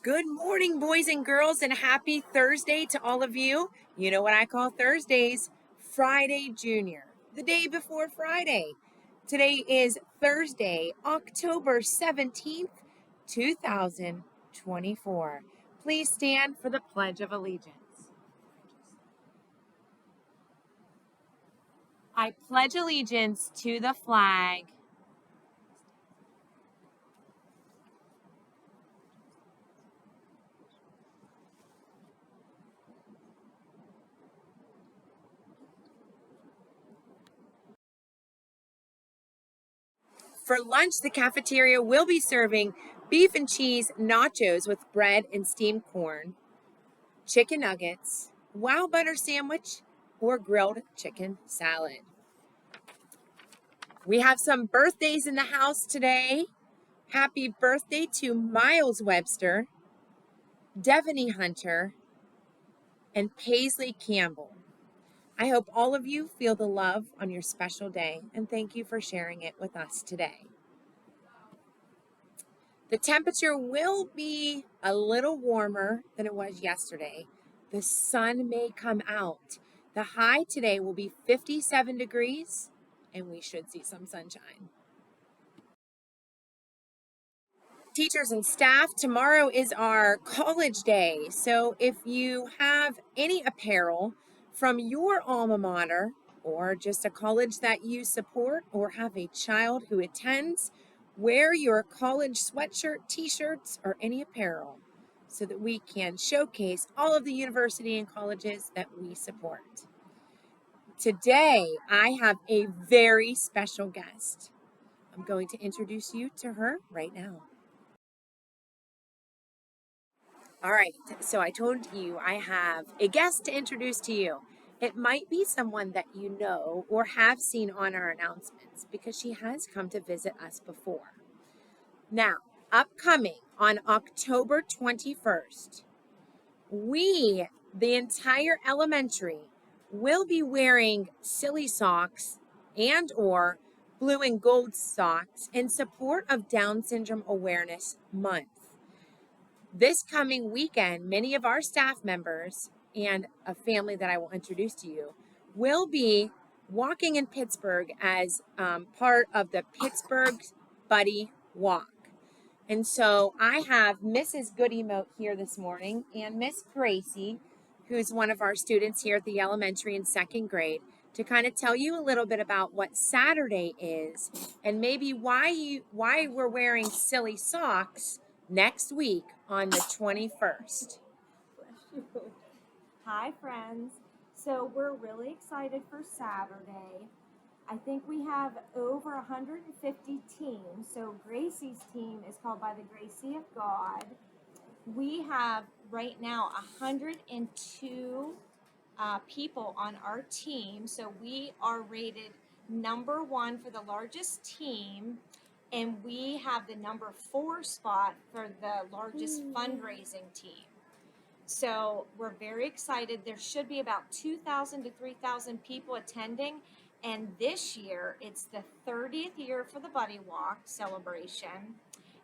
Good morning, boys and girls, and happy Thursday to all of you. You know what I call Thursdays? Friday Junior, the day before Friday. Today is Thursday, October 17th, 2024. Please stand for the Pledge of Allegiance. I pledge allegiance to the flag For lunch, the cafeteria will be serving beef and cheese nachos with bread and steamed corn, chicken nuggets, wow butter sandwich, or grilled chicken salad. We have some birthdays in the house today. Happy birthday to Miles Webster, Devaney Hunter, and Paisley Campbell. I hope all of you feel the love on your special day, and thank you for sharing it with us today. The temperature will be a little warmer than it was yesterday. The sun may come out. The high today will be 57 degrees, and we should see some sunshine. Teachers and staff, tomorrow is our college day. So if you have any apparel from your alma mater or just a college that you support or have a child who attends, wear your college sweatshirt, t-shirts, or any apparel so that we can showcase all of the university and colleges that we support. Today, I have a very special guest. I'm going to introduce you to her right now. All right, so I told you I have a guest to introduce to you. It might be someone that you know or have seen on our announcements because she has come to visit us before. Now, upcoming on October 21st, we, the entire elementary, will be wearing silly socks and or blue and gold socks in support of Down Syndrome Awareness Month. This coming weekend, many of our staff members and a family that I will introduce to you will be walking in Pittsburgh as part of the Pittsburgh Buddy Walk. And so I have Mrs. Goodymote here this morning and Miss Gracie, who's one of our students here at the elementary and second grade, to kind of tell you a little bit about what Saturday is and maybe why we're wearing silly socks next week on the 21st. Hi, friends. So we're really excited for Saturday. I think we have over 150 teams. So Gracie's team is called By the Gracie of God. We have right now 102 people on our team. So we are rated number 1 for the largest team. And we have the number 4 spot for the largest fundraising team. So we're very excited. There should be about 2,000 to 3,000 people attending. And this year, it's the 30th year for the Buddy Walk celebration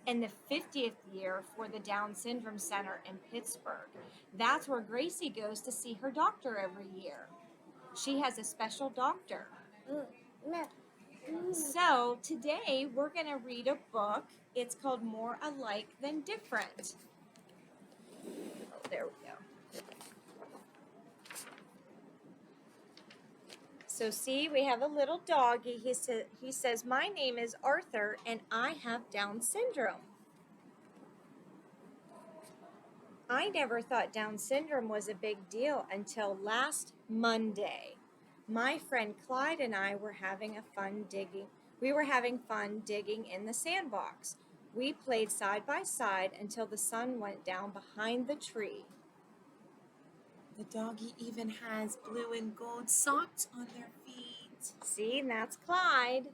and the 50th year for the Down Syndrome Center in Pittsburgh. That's where Gracie goes to see her doctor every year. She has a special doctor. So today, we're going to read a book. It's called More Alike Than Different. Oh, there we go. So see, we have a little doggy. He says, my name is Arthur and I have Down syndrome. I never thought Down syndrome was a big deal until last Monday. My friend Clyde and I were having fun digging in the sandbox. We played side by side until the sun went down behind the tree. The doggy even has blue and gold socks on their feet. See, and that's Clyde.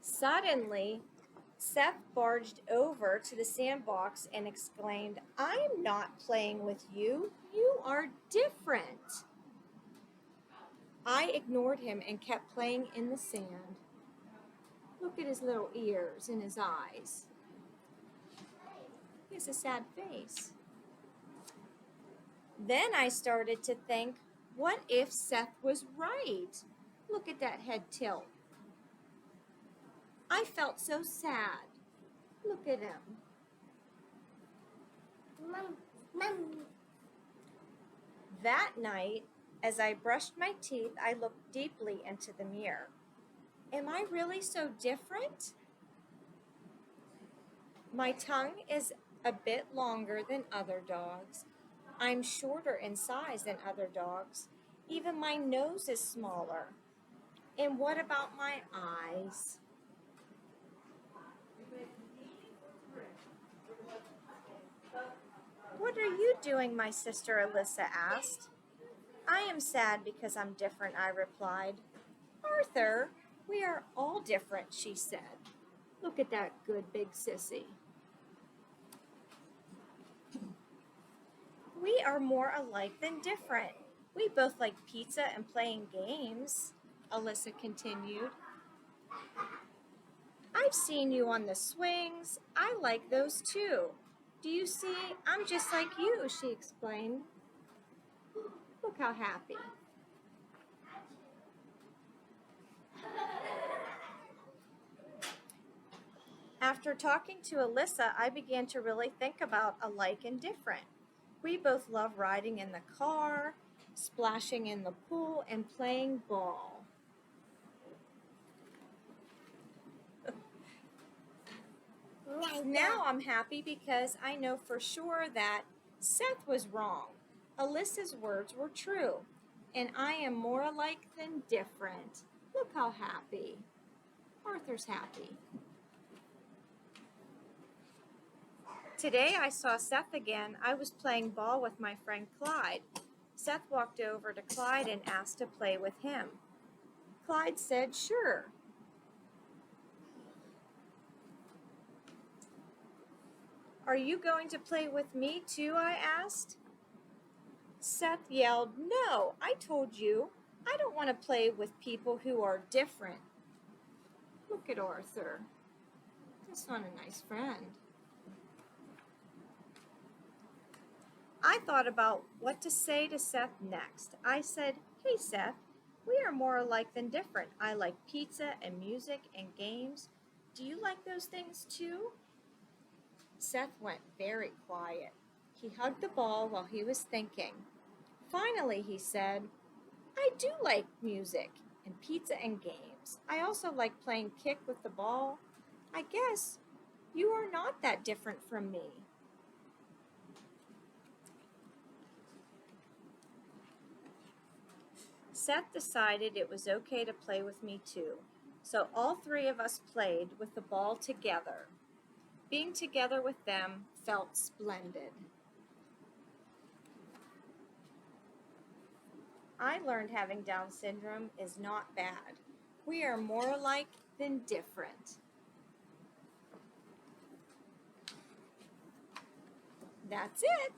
Suddenly, Seth barged over to the sandbox and exclaimed, I'm not playing with you. You are different. I ignored him and kept playing in the sand. Look at his little ears and his eyes. He has a sad face. Then I started to think, what if Seth was right? Look at that head tilt. I felt so sad. Look at him. That night, as I brushed my teeth, I looked deeply into the mirror. Am I really so different? My tongue is a bit longer than other dogs. I'm shorter in size than other dogs. Even my nose is smaller. And what about my eyes? What are you doing? My sister Alyssa asked. I am sad because I'm different, I replied. Arthur, we are all different, she said. Look at that good big sissy. We are more alike than different. We both like pizza and playing games, Alyssa continued. I've seen you on the swings. I like those too. Do you see? I'm just like you, she explained. Look how happy. After talking to Alyssa, I began to really think about alike and different. We both love riding in the car, splashing in the pool, and playing ball. Now I'm happy because I know for sure that Seth was wrong. Alyssa's words were true, and I am more alike than different. Look how happy. Arthur's happy. Today I saw Seth again. I was playing ball with my friend Clyde. Seth walked over to Clyde and asked to play with him. Clyde said, sure. Are you going to play with me too? I asked. Seth yelled, no, I told you. I don't want to play with people who are different. Look at Arthur. That's not a nice friend. I thought about what to say to Seth next. I said, hey Seth, we are more alike than different. I like pizza and music and games. Do you like those things too? Seth went very quiet. He hugged the ball while he was thinking. Finally, he said, I do like music and pizza and games. I also like playing kick with the ball. I guess you are not that different from me. Seth decided it was okay to play with me too. So all three of us played with the ball together. Being together with them felt splendid. I learned having Down syndrome is not bad. We are more alike than different. That's it.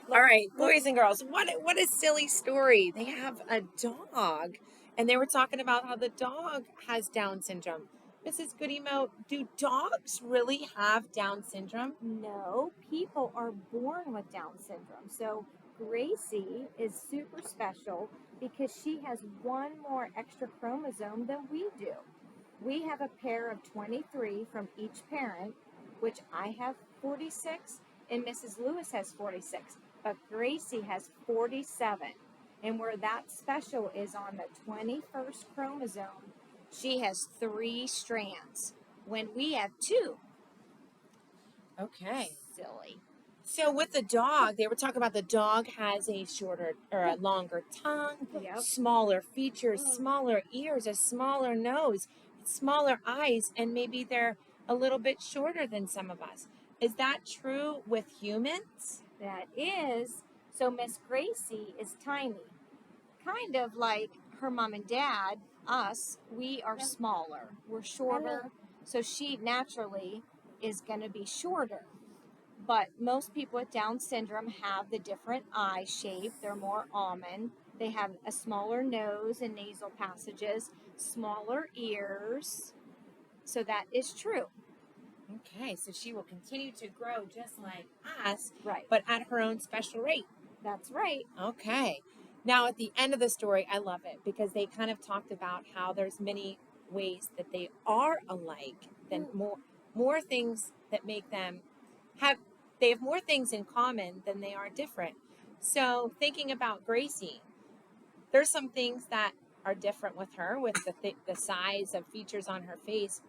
All right, boys and girls, what a silly story. They have a dog, and they were talking about how the dog has Down syndrome. Mrs. Goodemo, do dogs really have Down syndrome? No, people are born with Down syndrome. So Gracie is super special because she has one more extra chromosome than we do. We have a pair of 23 from each parent, which I have 46 and Mrs. Lewis has 46, but Gracie has 47. And where that special is on the 21st chromosome, she has 3 strands when we have 2. Okay. Silly. So with the dog, they were talking about the dog has a shorter or a longer tongue, Yep. smaller features, smaller ears, a smaller nose, smaller eyes, and maybe they're a little bit shorter than some of us. Is that true with humans? That is. So Miss Gracie is tiny. Kind of like her mom and dad, us, we are smaller. We're shorter. So she naturally is going to be shorter. But most people with Down syndrome have the different eye shape. They're more almond. They have a smaller nose and nasal passages, smaller ears. So that is true. Okay, so she will continue to grow just like us, Right. but at her own special rate. That's right. Okay. Now at the end of the story, I love it because they kind of talked about how there's many ways that they are alike than more things that make them have they have more things in common than they are different. So thinking about Gracie, there's some things that are different with her with the size of features on her face,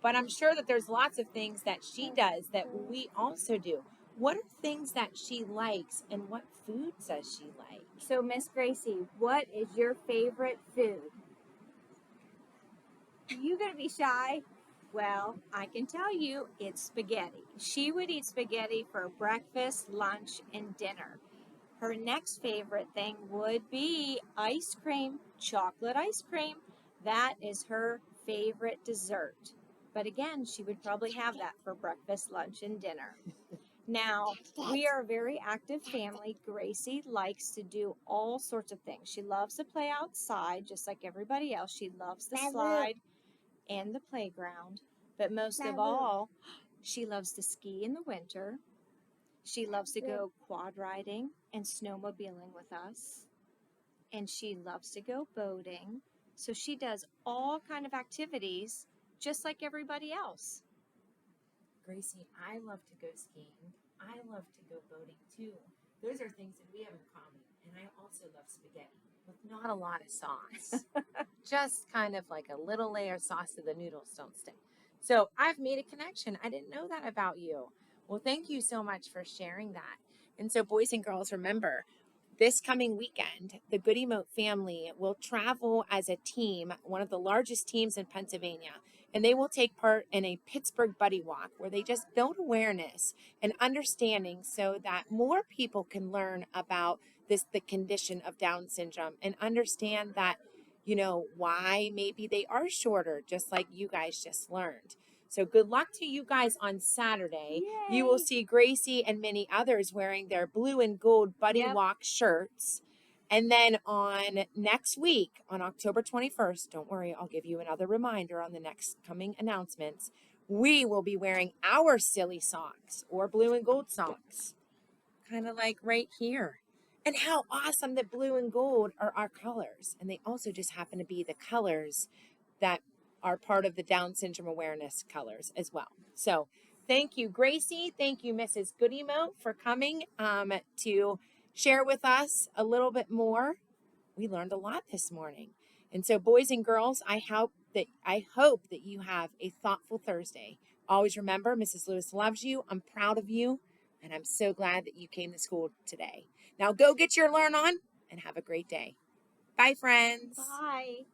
but I'm sure that there's lots of things that she does that we also do. What are things that she likes and what foods does she like? So, Miss Gracie, what is your favorite food? You gonna be shy? Well, I can tell you it's spaghetti. She would eat spaghetti for breakfast, lunch, and dinner. Her next favorite thing would be ice cream, chocolate ice cream. That is her favorite dessert. But again, she would probably have that for breakfast, lunch, and dinner. Now, we are a very active family. Gracie likes to do all sorts of things. She loves to play outside, just like everybody else. She loves the slide and the playground. But most of all, she loves to ski in the winter. She loves to go quad riding and snowmobiling with us. And she loves to go boating. So she does all kind of activities just like everybody else. Gracie, I love to go skiing. I love to go boating too. Those are things that we have in common. And I also love spaghetti with not a lot of sauce. Just kind of like a little layer of sauce so the noodles don't stick. So I've made a connection. I didn't know that about you. Well, thank you so much for sharing that. And so, boys and girls, remember, this coming weekend, the Goody Moat family will travel as a team, one of the largest teams in Pennsylvania, and they will take part in a Pittsburgh Buddy Walk where they just build awareness and understanding so that more people can learn about the condition of Down syndrome and understand that, why maybe they are shorter, just like you guys just learned. So good luck to you guys on Saturday. Yay. You will see Gracie and many others wearing their blue and gold Buddy Walk shirts. And then on next week, on October 21st, don't worry, I'll give you another reminder on the next coming announcements. We will be wearing our silly socks or blue and gold socks, kind of like right here. And how awesome that blue and gold are our colors. And they also just happen to be the colors that are part of the Down syndrome awareness colors as well. So thank you, Gracie. Thank you, Mrs. Goodymoat, for coming to share with us a little bit more. We learned a lot this morning. And so, boys and girls, I hope that you have a thoughtful Thursday. Always remember, Mrs. Lewis loves you. I'm proud of you. And I'm so glad that you came to school today. Now go get your learn on and have a great day. Bye, friends. Bye.